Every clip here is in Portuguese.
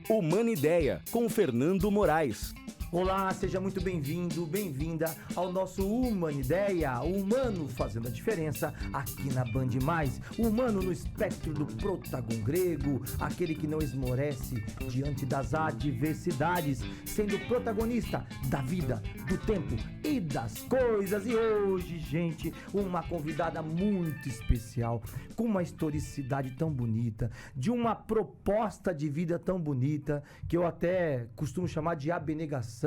Humana Ideia, com Fernando Moraes. Olá, seja muito bem-vindo, bem-vinda ao nosso Humana Ideia, o humano fazendo a diferença aqui na Band+. O humano no espectro do protagon grego, aquele que não esmorece diante das adversidades, sendo protagonista da vida, do tempo e das coisas. E hoje, gente, uma convidada muito especial, com uma historicidade tão bonita, de uma proposta de vida tão bonita, que eu até costumo chamar de abnegação.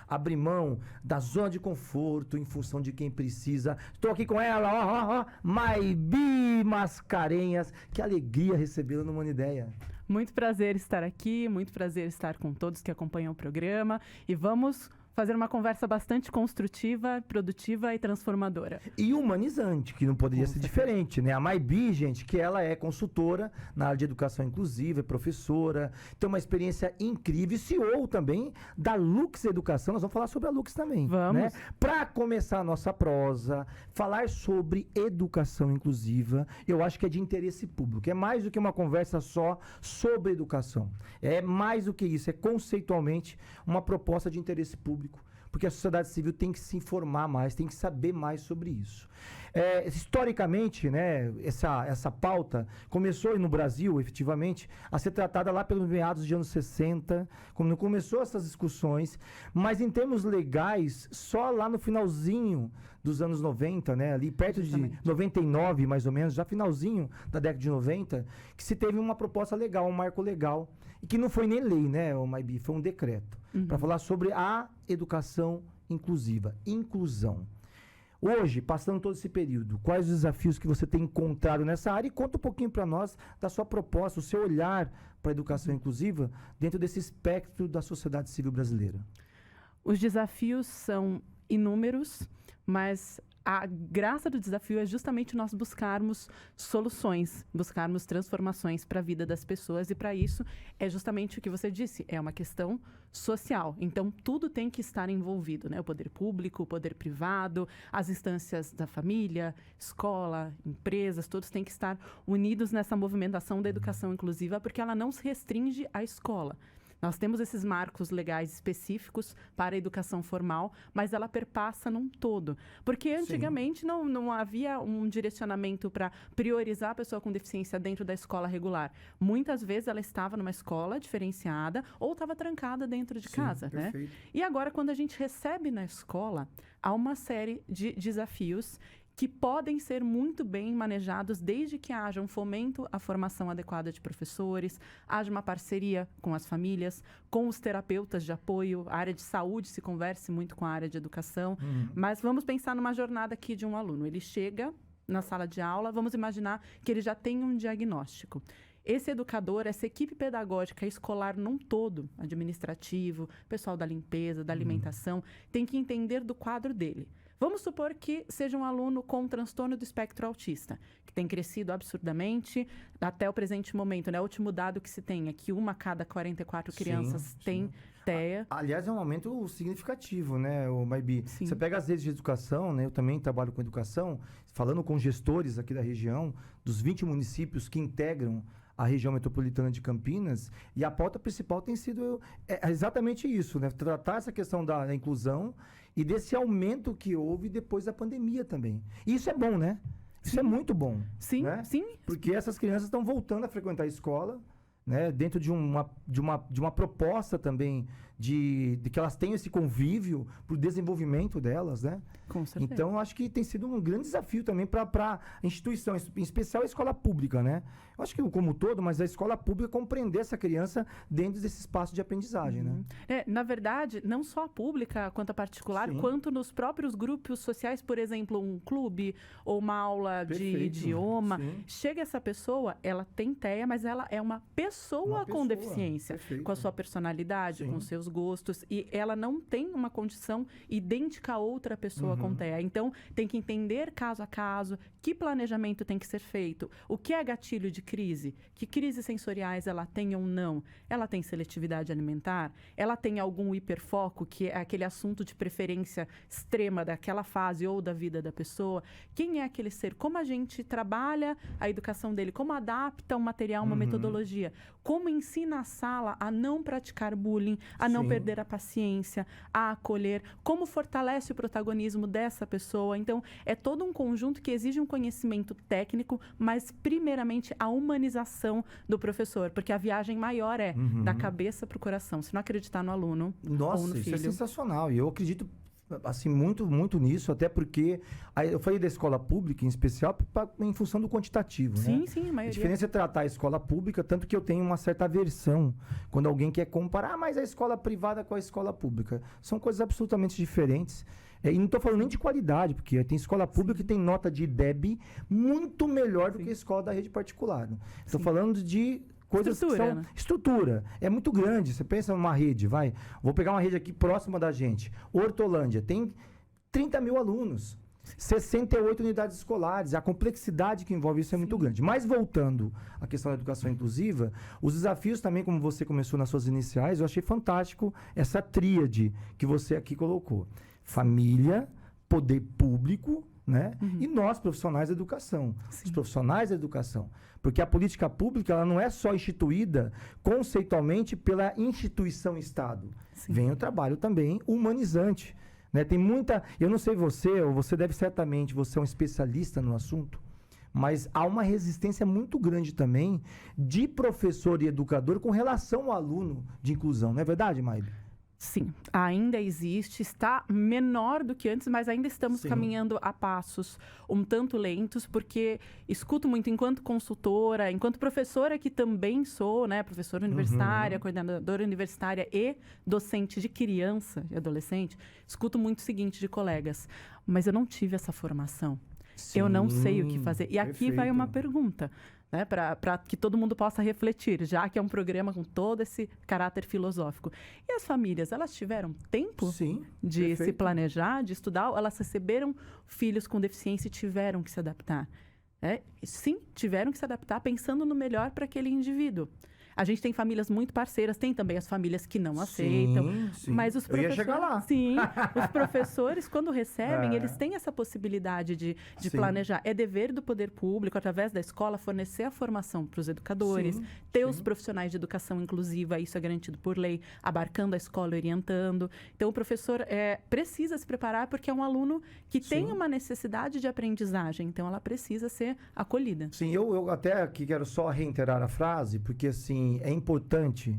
Abrir mão da zona de conforto em função de quem precisa. Estou aqui com ela, Maybi Mascarenhas. Que alegria recebê-la no Humana Ideia. Muito prazer estar aqui, muito prazer estar com todos que acompanham o programa. E vamos fazer uma conversa bastante construtiva, produtiva e transformadora. E humanizante, que não poderia ser diferente, né? A Maybi, gente, que ela é consultora na área de educação inclusiva, é professora, tem uma experiência incrível, CEO também da Lux Educação. Nós vamos falar sobre a Lux também. Vamos. Né? Para começar a nossa prosa, falar sobre educação inclusiva, eu acho que é de interesse público. É mais do que uma conversa só sobre educação. É mais do que isso, é conceitualmente uma proposta de interesse público. Porque a sociedade civil tem que se informar mais, tem que saber mais sobre isso. Historicamente, né, essa pauta começou no Brasil, efetivamente, a ser tratada lá pelos meados de anos 60, quando começou essas discussões, mas em termos legais, só lá no finalzinho dos anos 90, né, ali perto de 99, mais ou menos, já finalzinho da década de 90, que se teve uma proposta legal, um marco legal, e que não foi nem lei, né, Maybi, foi um decreto, para falar sobre a educação inclusiva, inclusão. Hoje, passando todo esse período, quais os desafios que você tem encontrado nessa área? E conta um pouquinho para nós da sua proposta, o seu olhar para a educação inclusiva dentro desse espectro da sociedade civil brasileira. Os desafios são inúmeros, mas a graça do desafio é justamente nós buscarmos soluções, buscarmos transformações para a vida das pessoas, e para isso é justamente o que você disse, é uma questão social. Então, tudo tem que estar envolvido, né? O poder público, o poder privado, as instâncias da família, escola, empresas, todos têm que estar unidos nessa movimentação da educação inclusiva, porque ela não se restringe à escola. Nós temos esses marcos legais específicos para a educação formal, mas ela perpassa num todo. Porque antigamente não havia um direcionamento para priorizar a pessoa com deficiência dentro da escola regular. Muitas vezes ela estava numa escola diferenciada ou estava trancada dentro de casa, né? E agora, quando a gente recebe na escola, há uma série de desafios que podem ser muito bem manejados desde que haja um fomento à formação adequada de professores, haja uma parceria com as famílias, com os terapeutas de apoio, a área de saúde se converse muito com a área de educação. Mas vamos pensar numa jornada aqui de um aluno. Ele chega na sala de aula, vamos imaginar que ele já tem um diagnóstico. Esse educador, essa equipe pedagógica escolar num todo, administrativo, pessoal da limpeza, da alimentação, tem que entender do quadro dele. Vamos supor que seja um aluno com transtorno do espectro autista, que tem crescido absurdamente até o presente momento, né? O último dado que se tem é que 1 a cada 44 crianças tem TEA. Aliás, é um aumento significativo, né, Maybi? Você pega as redes de educação, né? Eu também trabalho com educação, falando com gestores aqui da região, dos 20 municípios que integram a região metropolitana de Campinas, e a pauta principal tem sido exatamente isso, né? Tratar essa questão da inclusão e desse aumento que houve depois da pandemia também. E isso é bom, né? Isso é muito bom. Sim, né? sim. Porque essas crianças estão voltando a frequentar a escola, né? Dentro de uma proposta também de que elas tenham esse convívio para o desenvolvimento delas, né? Com certeza. Então, eu acho que tem sido um grande desafio também para a instituição, em especial a escola pública, né? Eu acho que como um todo, mas a escola pública compreender essa criança dentro desse espaço de aprendizagem, né? Na verdade, não só a pública quanto a particular, quanto nos próprios grupos sociais, por exemplo, um clube ou uma aula de idioma. Chega essa pessoa, ela tem TEA, mas ela é uma pessoa com deficiência, com a sua personalidade, com seus gostos, e ela não tem uma condição idêntica a outra pessoa com TEA. Então, tem que entender caso a caso que planejamento tem que ser feito, o que é gatilho de crise, que crises sensoriais ela tem ou não, ela tem seletividade alimentar, ela tem algum hiperfoco, que é aquele assunto de preferência extrema daquela fase ou da vida da pessoa, quem é aquele ser, como a gente trabalha a educação dele, como adapta um material, uma metodologia, como ensina a sala a não praticar bullying, a não Sim. perder a paciência, a acolher, como fortalece o protagonismo dessa pessoa. Então, é todo um conjunto que exige um conhecimento técnico, mas primeiramente a humanização do professor, porque a viagem maior é da cabeça para o coração. Se não acreditar no aluno ou Nossa, no isso filho. é sensacional. E eu acredito assim muito nisso, até porque eu falei da escola pública em especial em função do quantitativo, né? Sim, sim, a A maioria. diferença é tratar a escola pública, tanto que eu tenho uma certa aversão quando alguém quer comparar, mas a escola privada com a escola pública. São coisas absolutamente diferentes. E não estou falando nem de qualidade, porque tem escola pública que tem nota de IDEB muito melhor do que a escola da rede particular. Estou falando de coisas que Estrutura, são... né? Estrutura. É muito grande. Você pensa numa rede, vai. Vou pegar uma rede aqui próxima da gente. Hortolândia. Tem 30 mil alunos. 68 unidades escolares. A complexidade que envolve isso é muito grande. Mas voltando à questão da educação inclusiva, os desafios também, como você começou nas suas iniciais, eu achei fantástico essa tríade que você aqui colocou. Família, poder público, né? E nós, profissionais da educação. Os profissionais da educação. Porque a política pública ela não é só instituída conceitualmente pela instituição Estado. Sim. Vem o trabalho também humanizante. Né? Tem muita... Eu não sei você, ou você deve certamente, você é um especialista no assunto, mas há uma resistência muito grande também de professor e educador com relação ao aluno de inclusão. Não é verdade, Maide? Sim, ainda existe, está menor do que antes, mas ainda estamos Sim. caminhando a passos um tanto lentos, porque escuto muito enquanto consultora, enquanto professora que também sou, né, professora universitária, coordenadora universitária e docente de criança e adolescente, escuto muito o seguinte de colegas: mas eu não tive essa formação, eu não sei o que fazer. E aqui vai uma pergunta, né, para que todo mundo possa refletir, já que é um programa com todo esse caráter filosófico. E as famílias, elas tiveram tempo Sim, de se perfeito. planejar, de estudar? Ou elas receberam filhos com deficiência e tiveram que se adaptar? Sim, tiveram que se adaptar pensando no melhor para aquele indivíduo. A gente tem famílias muito parceiras, tem também as famílias que não aceitam. Sim. Mas os Eu ia professores, chegar lá. sim, os professores, quando recebem, É. eles têm essa possibilidade de Sim. planejar. É dever do poder público, através da escola, fornecer a formação para os educadores, Sim, ter os profissionais de educação inclusiva, isso é garantido por lei, abarcando a escola, orientando. Então, o professor precisa se preparar porque é um aluno que tem uma necessidade de aprendizagem, então ela precisa ser acolhida. Sim, eu até aqui quero só reiterar a frase, porque assim, é importante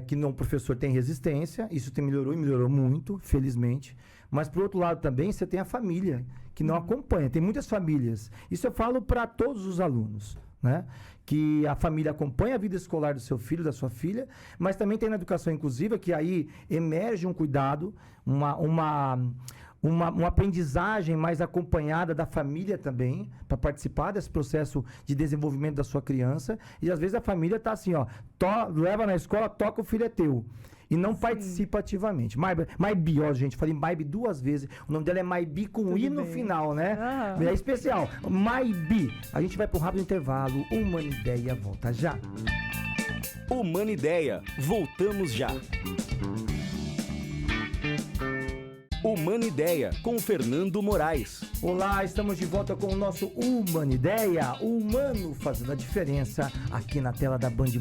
que o professor tenha resistência, isso melhorou e melhorou muito, felizmente, mas por outro lado também você tem a família que não acompanha, tem muitas famílias, isso eu falo para todos os alunos, né? Que a família acompanha a vida escolar do seu filho, da sua filha, mas também tem na educação inclusiva que aí emerge um cuidado, uma aprendizagem mais acompanhada da família também, para participar desse processo de desenvolvimento da sua criança. E às vezes a família está assim, ó, leva na escola, toca, o filho é teu. E não participa ativamente. Maibi, ó, gente, falei Maibi 2 vezes. O nome dela é Maibi com I no final, né? É especial. Maibi. A gente vai para um rápido intervalo. Uma Ideia volta já. Humanideia. Voltamos já. Humanideia, com Fernando Moraes. Olá, estamos de volta com o nosso Humanideia, o humano fazendo a diferença aqui na tela da Band+,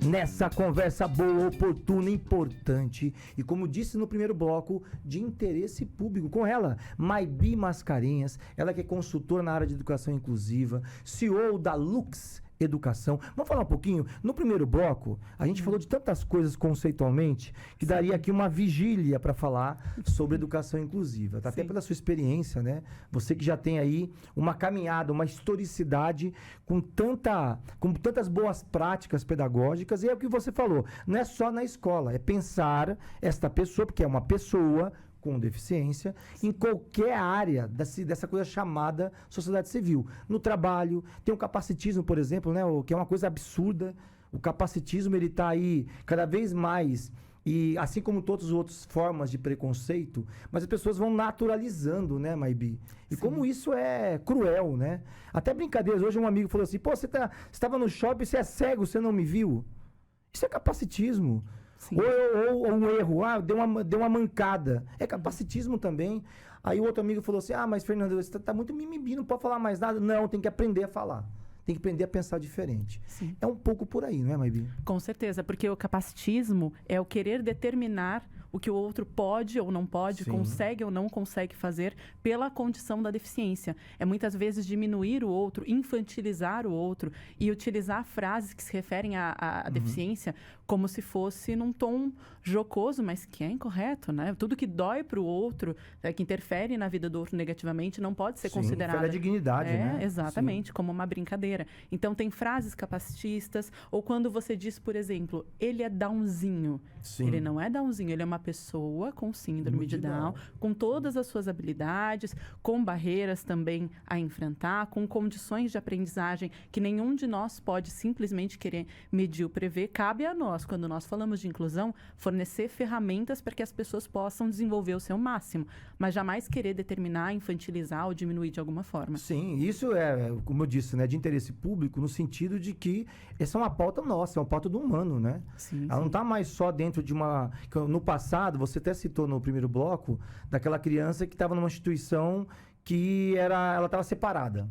nessa conversa boa, oportuna, importante e, como disse no primeiro bloco, de interesse público. Com ela, Maibi Mascarenhas, ela que é consultora na área de educação inclusiva, CEO da Lux Educação. Vamos falar um pouquinho? No primeiro bloco, a gente falou de tantas coisas conceitualmente que daria aqui uma vigília para falar sobre educação inclusiva. Tá? Até pela sua experiência, né? Você que já tem aí uma caminhada, uma historicidade com tantas boas práticas pedagógicas, e é o que você falou, não é só na escola, é pensar esta pessoa, porque é uma pessoa com deficiência, em qualquer área dessa coisa chamada sociedade civil. No trabalho, tem o capacitismo, por exemplo, né, que é uma coisa absurda. O capacitismo, ele está aí cada vez mais, e assim como todas as outras formas de preconceito, mas as pessoas vão naturalizando, né, Maibi? E como isso é cruel, né? Até brincadeiras. Hoje um amigo falou assim, pô, você estava no shopping, você é cego, você não me viu? Isso é capacitismo. Ou um erro, deu uma mancada. É capacitismo também. Aí o outro amigo falou assim, mas Fernando, você tá muito mimimi, não pode falar mais nada. Não, tem que aprender a falar. tem que aprender a pensar diferente. Sim. É um pouco por aí, não é, Maybi? Com certeza, porque o capacitismo é o querer determinar o que o outro pode ou não pode, Sim. consegue ou não consegue fazer pela condição da deficiência. É muitas vezes diminuir o outro, infantilizar o outro e utilizar frases que se referem à deficiência como se fosse num tom jocoso, mas que é incorreto, né? Tudo que dói para o outro, que interfere na vida do outro negativamente, não pode ser Sim, considerado. fere a dignidade, né? Exatamente, como uma brincadeira. Então, tem frases capacitistas, ou quando você diz, por exemplo, ele é Downzinho. Sim. Ele não é Downzinho, ele é uma pessoa com síndrome de Down, com todas as suas habilidades, com barreiras também a enfrentar, com condições de aprendizagem que nenhum de nós pode simplesmente querer medir ou prever. Cabe a nós, quando nós falamos de inclusão, fornecer ferramentas para que as pessoas possam desenvolver o seu máximo, mas jamais querer determinar, infantilizar ou diminuir de alguma forma. Sim, isso é, como eu disse, né, de interesse público, no sentido de que essa é uma pauta nossa, é uma pauta do humano, né? Sim, Ela não está mais só dentro de uma... No passado, você até citou no primeiro bloco, daquela criança que estava numa instituição que ela estava separada.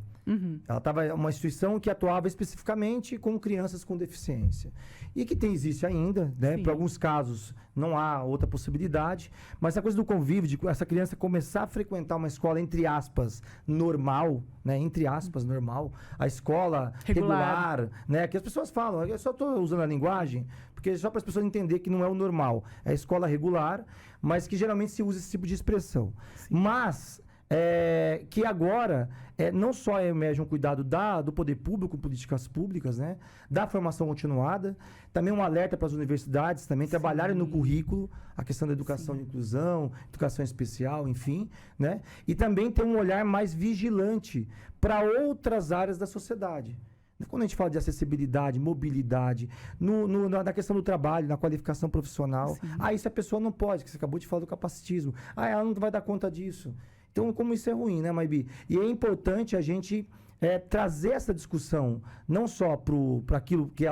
Ela estava uma instituição que atuava especificamente com crianças com deficiência. E que existe ainda, né? Para alguns casos não há outra possibilidade, mas a coisa do convívio, de essa criança começar a frequentar uma escola, entre aspas, normal, né? Entre aspas, normal, a escola regular, né? Que as pessoas falam, eu só estou usando a linguagem, porque só para as pessoas entenderem que não é o normal, é a escola regular, mas que geralmente se usa esse tipo de expressão. Sim. Mas... que agora não só emerge um cuidado do poder público, políticas públicas, né? Da formação continuada, também um alerta para as universidades também trabalharem no currículo a questão da educação de inclusão, educação especial, enfim, né? E também ter um olhar mais vigilante para outras áreas da sociedade. Quando a gente fala de acessibilidade, mobilidade, na questão do trabalho, na qualificação profissional, isso a pessoa não pode, que você acabou de falar do capacitismo. ela não vai dar conta disso. Então, como isso é ruim, né, Maybi? E é importante a gente trazer essa discussão, não só para aquilo que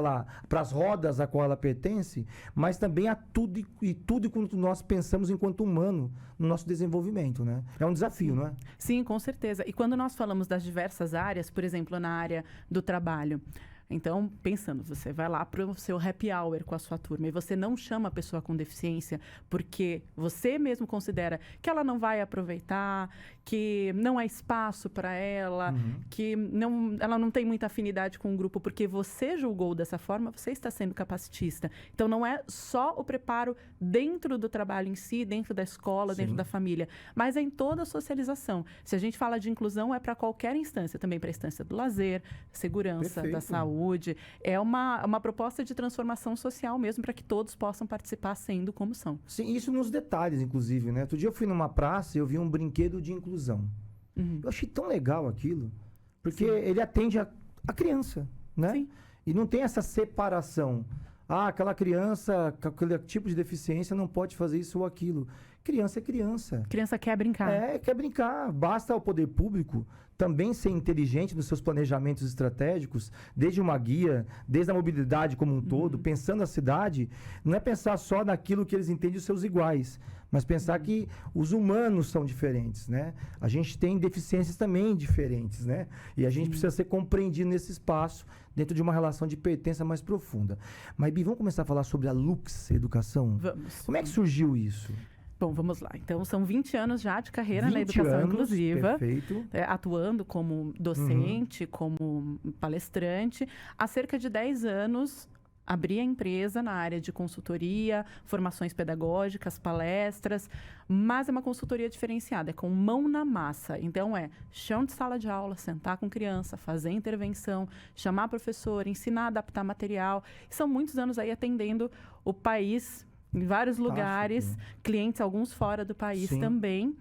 para as rodas a qual ela pertence, mas também a tudo quanto nós pensamos enquanto humano no nosso desenvolvimento, né? É um desafio, não é? Sim, com certeza. E quando nós falamos das diversas áreas, por exemplo, na área do trabalho, então, pensando, você vai lá para o seu happy hour com a sua turma e você não chama a pessoa com deficiência porque você mesmo considera que ela não vai aproveitar, que não há espaço para ela, que ela não tem muita afinidade com o grupo porque você julgou dessa forma, você está sendo capacitista. Então, não é só o preparo dentro do trabalho em si, dentro da escola, dentro da família, mas é em toda a socialização. Se a gente fala de inclusão, é para qualquer instância, também para a instância do lazer, segurança, da saúde. É uma proposta de transformação social mesmo, para que todos possam participar sendo como são. Sim, isso nos detalhes, inclusive, né? Outro dia eu fui numa praça e eu vi um brinquedo de inclusão. Eu achei tão legal aquilo, porque ele atende a criança, né? Sim. E não tem essa separação. Aquela criança com aquele tipo de deficiência não pode fazer isso ou aquilo. Criança é criança. Criança quer brincar. Quer brincar. Basta ao poder público também ser inteligente nos seus planejamentos estratégicos, desde uma guia, desde a mobilidade como um todo, pensando a cidade, não é pensar só naquilo que eles entendem os seus iguais, mas pensar que os humanos são diferentes, né? A gente tem deficiências também diferentes, né? E a gente precisa ser compreendido nesse espaço, dentro de uma relação de pertença mais profunda. Mas, Bi, vamos começar a falar sobre a Lux Educação? Vamos. Como é que surgiu isso? Bom, vamos lá. Então, são 20 anos já de carreira na educação inclusiva. Perfeito. Atuando como docente, como palestrante. Há cerca de 10 anos, abri a empresa na área de consultoria, formações pedagógicas, palestras, mas é uma consultoria diferenciada, é com mão na massa. Então, chão de sala de aula, sentar com criança, fazer intervenção, chamar professor, ensinar a adaptar material. São muitos anos aí atendendo o país em vários lugares, clientes, alguns fora do país também.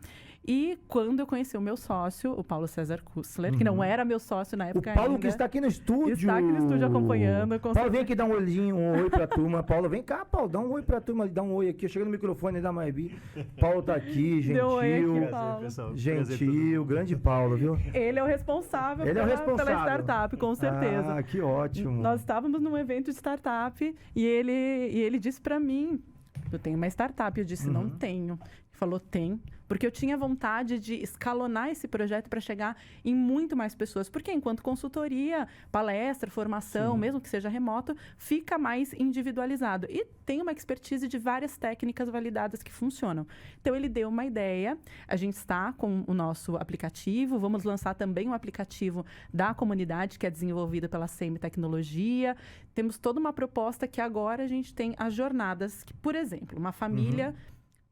E quando eu conheci o meu sócio, o Paulo César Kussler, que não era meu sócio na época ainda. O Paulo que está aqui no estúdio. Está aqui no estúdio acompanhando. Paulo, vem aqui dar um olhinho, um oi pra turma. Paulo, vem cá, Paulo, dá um oi pra turma, dá um oi aqui. Chega no microfone da Maybi. Paulo tá aqui, gentil. Deu oi aqui, Paulo. Pessoal. Gentil, grande Paulo, viu? Ele é o responsável, pela startup, com certeza. Ah, que ótimo. Nós estávamos num evento de startup e ele disse pra mim, eu tenho uma startup. Eu disse, não tenho. Ele falou, tem. Porque eu tinha vontade de escalonar esse projeto para chegar em muito mais pessoas. Porque enquanto consultoria, palestra, formação, mesmo que seja remoto, fica mais individualizado. E tem uma expertise de várias técnicas validadas que funcionam. Então, ele deu uma ideia. A gente está com o nosso aplicativo. Vamos lançar também um aplicativo da comunidade, que é desenvolvido pela CM Tecnologia. Temos toda uma proposta que agora a gente tem as jornadas, que, por exemplo, uma família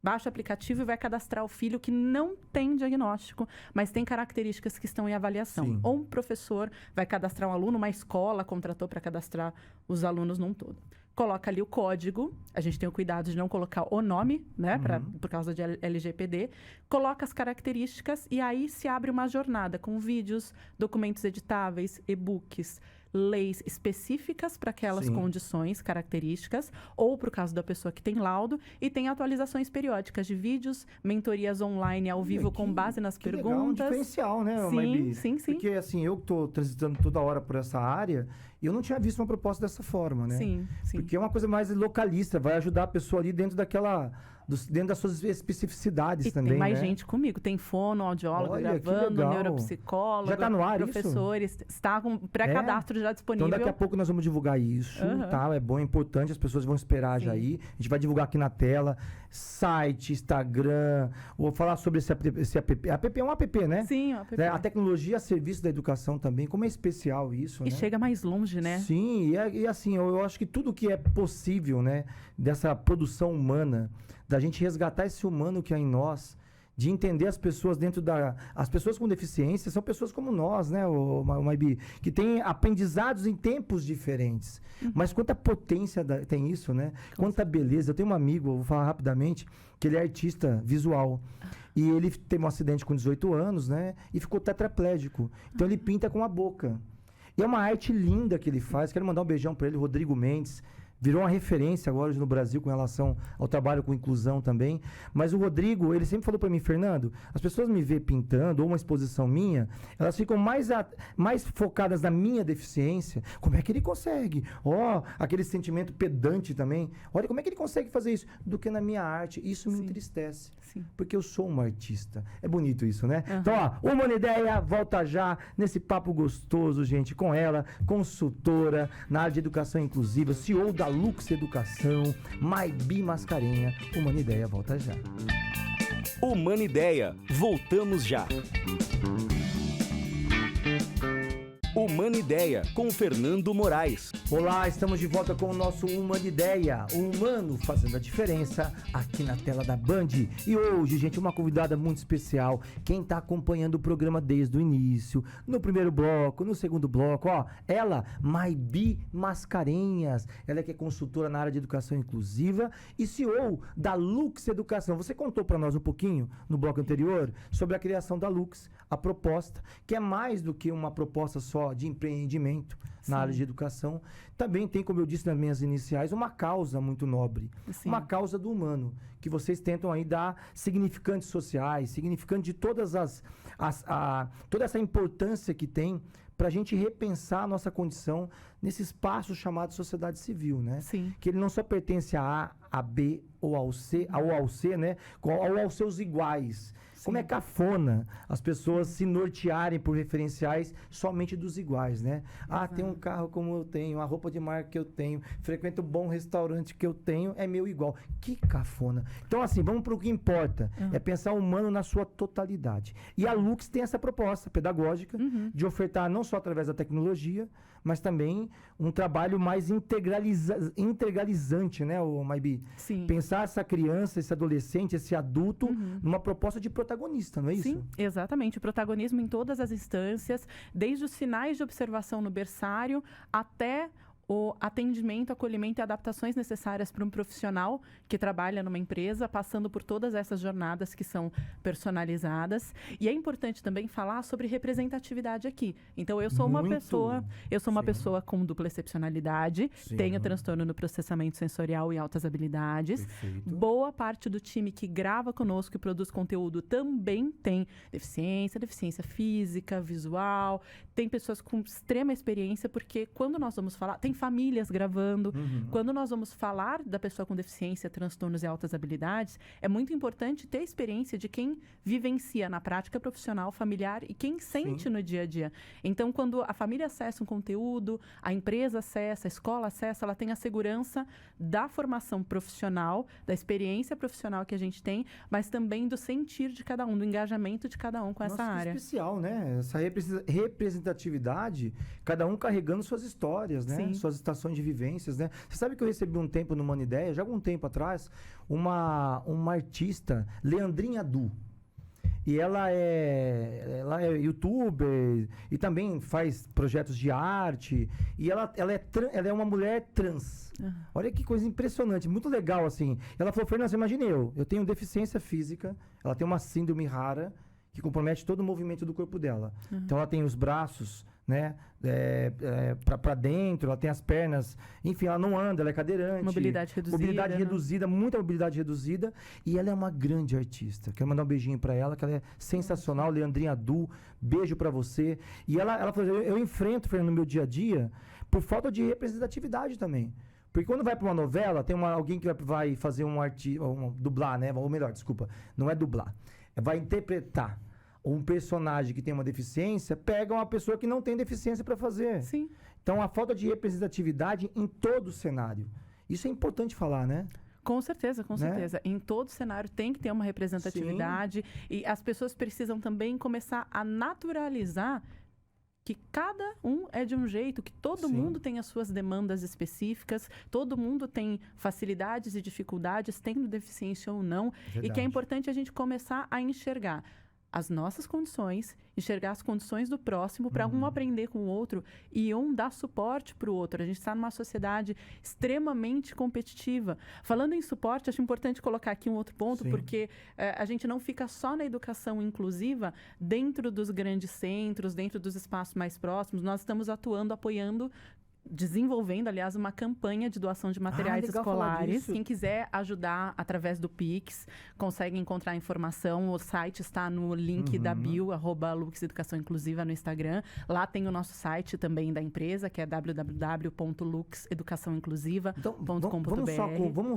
baixa o aplicativo e vai cadastrar o filho que não tem diagnóstico, mas tem características que estão em avaliação. Sim. Ou um professor vai cadastrar um aluno, uma escola contratou para cadastrar os alunos num todo. Coloca ali o código, a gente tem o cuidado de não colocar o nome, né, por causa de LGPD, coloca as características e aí se abre uma jornada com vídeos, documentos editáveis, e-books, leis específicas para aquelas condições, características, ou para o caso da pessoa que tem laudo, e tem atualizações periódicas de vídeos, mentorias online ao vivo com base nas perguntas. Legal, um diferencial, né, sim, Maybi? sim. Porque, assim, eu estou transitando toda hora por essa área e eu não tinha visto uma proposta dessa forma, né? Sim. Porque é uma coisa mais localista, vai ajudar a pessoa ali dentro dentro das suas especificidades e também, tem mais né? gente comigo, tem fono, audiólogo Olha, que gravando, legal. neuropsicólogo, Já tá no ar professores, está com pré-cadastro já disponível. Então daqui a pouco nós vamos divulgar isso, tá? É bom, é importante, as pessoas vão esperar já aí. A gente vai divulgar aqui na tela, site, Instagram, vou falar sobre esse app. App é um app, né? Sim, o app. A tecnologia a serviço da educação também, como é especial isso, E né? chega mais longe, né? Sim, e assim, eu acho que tudo que é possível, né, dessa produção humana, da gente resgatar esse humano que há em nós, de entender as pessoas as pessoas com deficiência são pessoas como nós, né, o Maybi, que tem aprendizados em tempos diferentes. Mas quanta potência tem isso, né? Quanta beleza. Eu tenho um amigo, vou falar rapidamente, que ele é artista visual. E ele teve um acidente com 18 anos, né? E ficou tetraplégico. Então ele pinta com a boca. E é uma arte linda que ele faz. Quero mandar um beijão para ele, Rodrigo Mendes. Virou uma referência agora no Brasil com relação ao trabalho com inclusão também. Mas o Rodrigo, ele sempre falou para mim, Fernando, as pessoas me vê pintando ou uma exposição minha, elas ficam mais focadas na minha deficiência. Como é que ele consegue? Aquele sentimento pedante também. Olha, como é que ele consegue fazer isso? Do que na minha arte. Isso me entristece. Sim. Porque eu sou uma artista. É bonito isso, né? Então, Humana Ideia volta já nesse papo gostoso, gente, com ela, consultora na área de educação inclusiva, CEO da Lux Educação, Maybi Mascarenha. Humana Ideia volta já. Humana Ideia, voltamos já. Humana Ideia, com Fernando Moraes. Olá, estamos de volta com o nosso Humana Ideia, o humano fazendo a diferença aqui na tela da Band. E hoje, gente, uma convidada muito especial, quem está acompanhando o programa desde o início, no primeiro bloco, no segundo bloco, ela, Maybi Mascarenhas, ela que é consultora na área de educação inclusiva e CEO da Lux Educação. Você contou para nós um pouquinho, no bloco anterior, sobre a criação da Lux, a proposta, que é mais do que uma proposta só de empreendimento na área de educação. Também tem, como eu disse nas minhas iniciais, uma causa muito nobre. Sim. Uma causa do humano, que vocês tentam aí dar significantes sociais, significante de toda essa importância que tem para a gente repensar a nossa condição nesse espaço chamado sociedade civil, né? Sim. Que ele não só pertence a A, a B ou ao C, né? Ou aos seus iguais. Como é cafona as pessoas se nortearem por referenciais somente dos iguais, né? Tem um carro como eu tenho, a roupa de marca que eu tenho, frequento um bom restaurante que eu tenho, é meu igual. Que cafona. Então, assim, vamos para o que importa. É pensar o humano na sua totalidade. E a Lux tem essa proposta pedagógica de ofertar não só através da tecnologia, mas também um trabalho mais integralizante, né, Maybi? Sim. Pensar essa criança, esse adolescente, esse adulto numa proposta de protagonista, não é isso? Sim, exatamente. O protagonismo em todas as instâncias, desde os sinais de observação no berçário até o atendimento, acolhimento e adaptações necessárias para um profissional que trabalha numa empresa, passando por todas essas jornadas que são personalizadas. E é importante também falar sobre representatividade aqui. Então, eu sou uma pessoa com dupla excepcionalidade, tenho transtorno no processamento sensorial e altas habilidades. Perfeito. Boa parte do time que grava conosco e produz conteúdo também tem deficiência física, visual, tem pessoas com extrema experiência, porque quando nós vamos falar, tem famílias gravando. Uhum. Quando nós vamos falar da pessoa com deficiência, transtornos e altas habilidades, é muito importante ter a experiência de quem vivencia na prática profissional, familiar e quem sente no dia a dia. Então, quando a família acessa um conteúdo, a empresa acessa, a escola acessa, ela tem a segurança da formação profissional, da experiência profissional que a gente tem, mas também do sentir de cada um, do engajamento de cada um com essa Nossa, que área. especial, né? Essa representatividade, cada um carregando suas histórias, né? Sim. Suas estações de vivências, né? Você sabe que eu recebi um tempo no Humana Ideia, já algum tempo atrás, uma artista, Leandrinha Du. E ela é youtuber e também faz projetos de arte. E ela é uma mulher trans. Olha que coisa impressionante, muito legal, assim. Ela falou, Fernanda, você imagina eu tenho deficiência física, ela tem uma síndrome rara que compromete todo o movimento do corpo dela. Então ela tem os braços, né, para dentro, ela tem as pernas, enfim, ela não anda, ela é cadeirante. Mobilidade reduzida. Mobilidade reduzida, muita mobilidade reduzida. E ela é uma grande artista. Quero mandar um beijinho para ela, que ela é sensacional. Leandrinha Du, beijo para você. E ela falou, eu enfrento, Fernando, no meu dia a dia, por falta de representatividade também. Porque quando vai para uma novela, tem alguém que vai fazer dublar, né? Ou melhor, desculpa, não é dublar. Vai interpretar um personagem que tem uma deficiência, pega uma pessoa que não tem deficiência para fazer. Sim. Então, a falta de representatividade em todo o cenário. Isso é importante falar, né? Com certeza, com certeza. Em todo cenário tem que ter uma representatividade. E as pessoas precisam também começar a naturalizar que cada um é de um jeito, que todo mundo tem as suas demandas específicas, todo mundo tem facilidades e dificuldades, tendo deficiência ou não. E que é importante a gente começar a enxergar as nossas condições, enxergar as condições do próximo para um aprender com o outro e um dar suporte para o outro. A gente está numa sociedade extremamente competitiva. Falando em suporte, acho importante colocar aqui um outro ponto, porque a gente não fica só na educação inclusiva dentro dos grandes centros, dentro dos espaços mais próximos. Nós estamos atuando, apoiando, desenvolvendo, aliás, uma campanha de doação de materiais escolares. Quem quiser ajudar através do Pix, consegue encontrar informação. O site está no link da bio, @Lux Educação Inclusiva no Instagram. Lá tem o nosso site também da empresa, que é www.luxeducaçãoinclusiva.com.br. Então,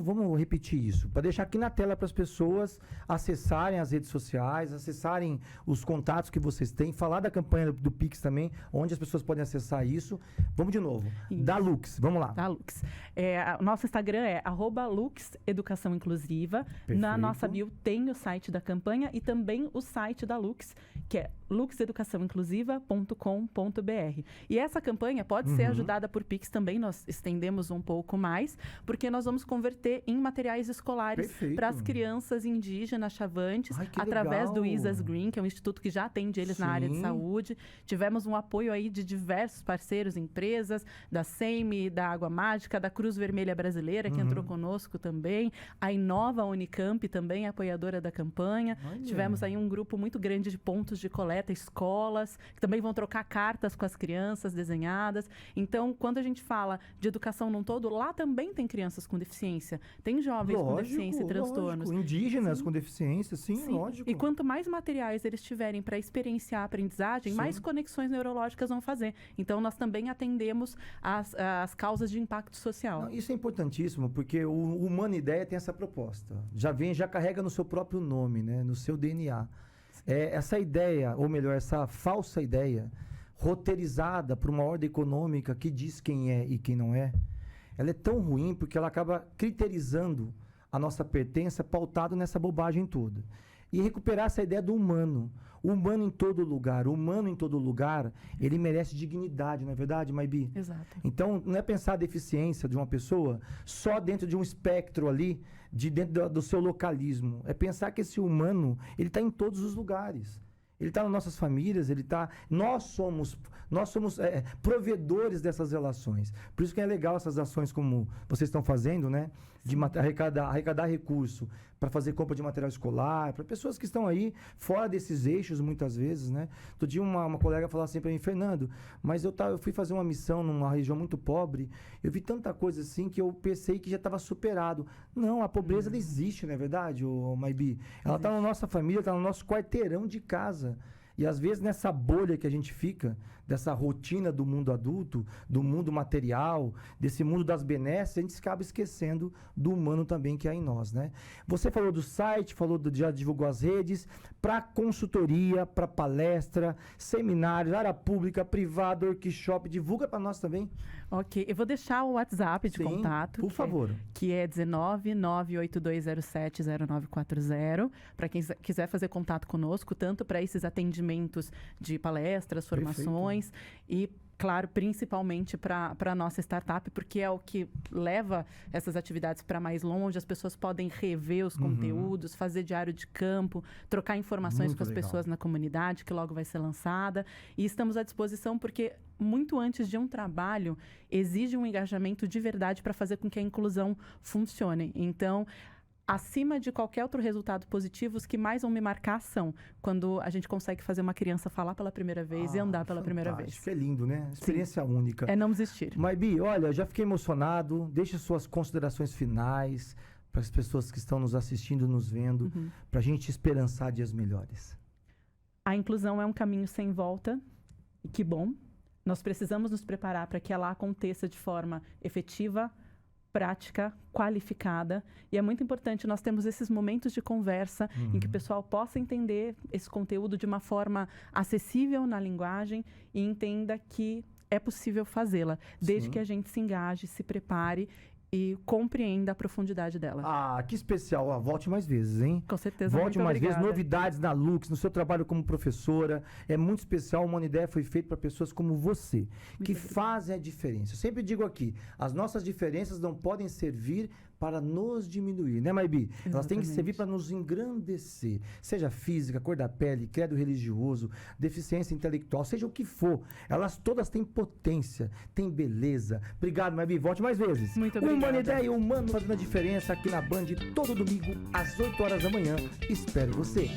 vamos repetir isso, para deixar aqui na tela para as pessoas acessarem as redes sociais, acessarem os contatos que vocês têm, falar da campanha do Pix também, onde as pessoas podem acessar isso. Vamos de novo. Isso. Da Lux, vamos lá. Da Lux. O nosso Instagram é @Lux Educação Inclusiva. Perfeito. Na nossa bio tem o site da campanha e também o site da Lux, que é luxeducaçãoinclusiva.com.br. E essa campanha pode ser ajudada por Pix também, nós estendemos um pouco mais, porque nós vamos converter em materiais escolares para as crianças indígenas chavantes, através do ISAS Green, que é um instituto que já atende eles na área de saúde. Tivemos um apoio aí de diversos parceiros, empresas, da SEMI, da Água Mágica, da Cruz Vermelha Brasileira, que entrou conosco também. A Inova Unicamp também é apoiadora da campanha. Tivemos aí um grupo muito grande de pontos de coleta, escolas, que também vão trocar cartas com as crianças desenhadas. Então, quando a gente fala de educação num todo, lá também tem crianças com deficiência. Tem jovens com deficiência e transtornos. Indígenas com deficiência, sim, lógico. E quanto mais materiais eles tiverem para experienciar a aprendizagem, mais conexões neurológicas vão fazer. Então, nós também atendemos as causas de impacto social. Não, isso é importantíssimo, porque o Humana Ideia tem essa proposta. Já carrega no seu próprio nome, né? No seu DNA. Essa ideia, ou melhor, essa falsa ideia, roteirizada por uma ordem econômica que diz quem é e quem não é, ela é tão ruim porque ela acaba criterizando a nossa pertença pautado nessa bobagem toda. E recuperar essa ideia do humano. O humano em todo lugar. O humano em todo lugar, ele merece dignidade, não é verdade, Maibi? Exato. Então, não é pensar a deficiência de uma pessoa só dentro de um espectro ali, dentro do seu localismo. É pensar que esse humano, ele está em todos os lugares. Ele está nas nossas famílias, nós somos provedores dessas relações. Por isso que é legal essas ações como vocês estão fazendo, né? De arrecadar recurso para fazer compra de material escolar, para pessoas que estão aí fora desses eixos, muitas vezes, né? Outro dia uma colega falou assim para mim, Fernando, mas eu fui fazer uma missão numa região muito pobre, eu vi tanta coisa assim que eu pensei que já estava superado. Não, a pobreza ela existe, não é verdade, Maibi? Ela está na nossa família, está no nosso quarteirão de casa. E às vezes nessa bolha que a gente fica, dessa rotina do mundo adulto, do mundo material, desse mundo das benesses, a gente acaba esquecendo do humano também que há em nós, né? Você falou do site, já divulgou as redes, para consultoria, para palestra, seminários, área pública, privada, workshop, divulga para nós também. Ok, eu vou deixar o WhatsApp de Sim, contato. por favor. Que é 19982070940, para quem quiser fazer contato conosco, tanto para esses atendimentos de palestras, formações e, claro, principalmente para a nossa startup, porque é o que leva essas atividades para mais longe. As pessoas podem rever os conteúdos, fazer diário de campo, trocar informações Muito com as legal. pessoas na comunidade, que logo vai ser lançada. E estamos à disposição porque, muito antes de um trabalho, exige um engajamento de verdade para fazer com que a inclusão funcione. Então, acima de qualquer outro resultado positivo, os que mais vão me marcar são quando a gente consegue fazer uma criança falar pela primeira vez e andar pela primeira vez. Fantástico, é lindo, né? Experiência única. É não desistir. Maibi, olha, já fiquei emocionado. Deixe suas considerações finais para as pessoas que estão nos assistindo, nos vendo, para a gente esperançar dias melhores. A inclusão é um caminho sem volta, e que bom. Nós precisamos nos preparar para que ela aconteça de forma efetiva, prática, qualificada. E é muito importante nós termos esses momentos de conversa em que o pessoal possa entender esse conteúdo de uma forma acessível na linguagem e entenda que é possível fazê-la, desde Sim. que a gente se engaje, se prepare e compreenda a profundidade dela. Ah, que especial. Ó, volte mais vezes, hein? Com certeza. Volte muito mais obrigada. vezes. Novidades na Lux, no seu trabalho como professora. É muito especial. Uma ideia foi feita para pessoas como você, que obrigada. fazem a diferença. Eu sempre digo aqui, as nossas diferenças não podem servir para nos diminuir, né, Maibi? Elas têm que Exatamente. servir para nos engrandecer. Seja física, cor da pele, credo religioso, deficiência intelectual, seja o que for. Elas todas têm potência, têm beleza. Obrigado, Maibi. Volte mais vezes. Muito obrigada. Uma ideia, humano fazendo a diferença aqui na Band todo domingo às 8 horas da manhã. Espero você.